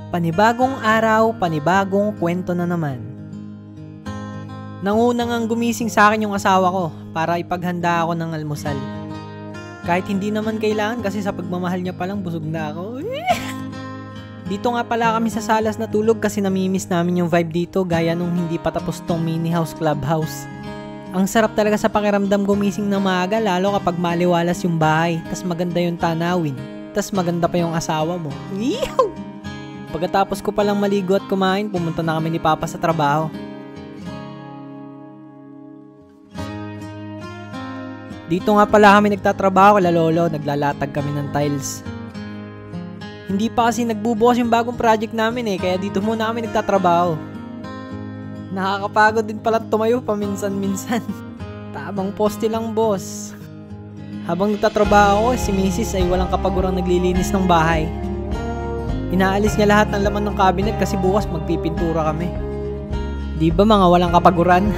Panibagong araw, panibagong kwento na naman. Nanguna ngang gumising sa akin yung asawa ko para ipaghanda ako ng almusal. Kahit hindi naman kailangan kasi sa pagmamahal niya palang busog na ako. Dito nga pala kami sa salas na tulog kasi namimiss namin yung vibe dito gaya nung hindi pa tapos tong mini house clubhouse. Ang sarap talaga sa pakiramdam gumising na maaga lalo kapag maliwalas yung bahay, tas maganda yung tanawin, tas maganda pa yung asawa mo. Ew! Pagkatapos ko palang maligo at kumain, pumunta na kami ni Papa sa trabaho. Dito nga pala kami nagtatrabaho kala Lolo, naglalatag kami ng tiles. Hindi pa kasi nagbubukas yung bagong project namin kaya dito muna kami nagtatrabaho. Nakakapagod din pala tumayo paminsan-minsan. Tabang poste lang, boss. Habang nagtatrabaho ko, si Mrs. ay walang kapagurang naglilinis ng bahay. Inaalis niya lahat ng laman ng cabinet kasi bukas magpipintura kami. Di ba mga walang kapaguran?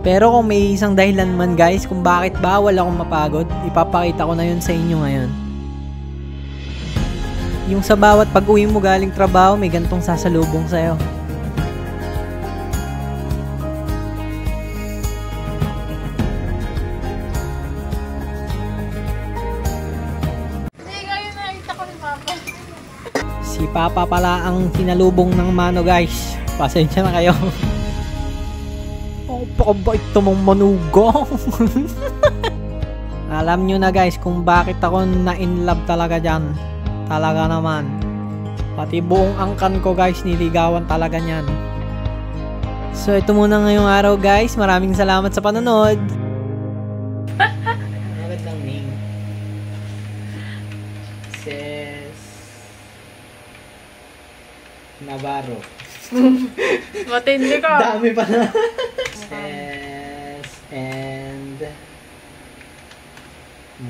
Pero kung may isang dahilan man guys kung bakit bawal akong mapagod, ipapakita ko na yun sa inyo ngayon. Yung sa bawat pag-uwi mo galing trabaho, may gantong sasalubong sa'yo. Si Papa pala ang sinalubong ng mano guys. Pasensya na kayo. Oh, pakabait namang manugong. Alam nyo na guys kung bakit ako na-inlove talaga dyan. Talaga naman. Pati buong angkan ko guys niligawan talaga nyan. So ito muna ngayong araw guys. Maraming salamat sa panonood. Agad lang name. Navarro. Matindi ka. Dami pa na. And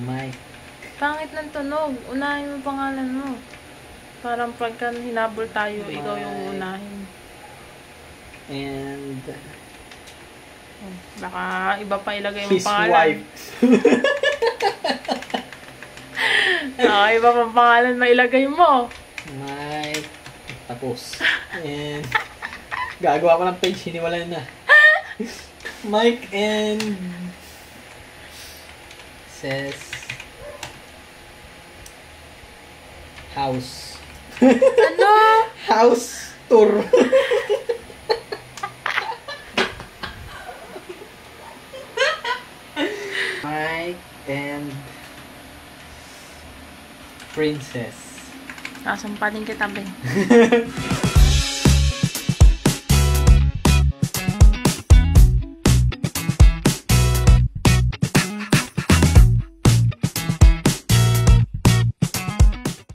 Mike. Pangit ng tunog. Unahin mo pangalan mo. Parang pagka hinabol tayo, Mike. Ikaw yung unahin. And baka iba pa ilagay mo his pangalan. Wife. Iba pa pangalan mailagay mo. Mike. Tapos. And gagawa ko ng page, hiniwala na. Mike and says house. Ano? House tour. Mike and princess. Sasampaling kita, Ben.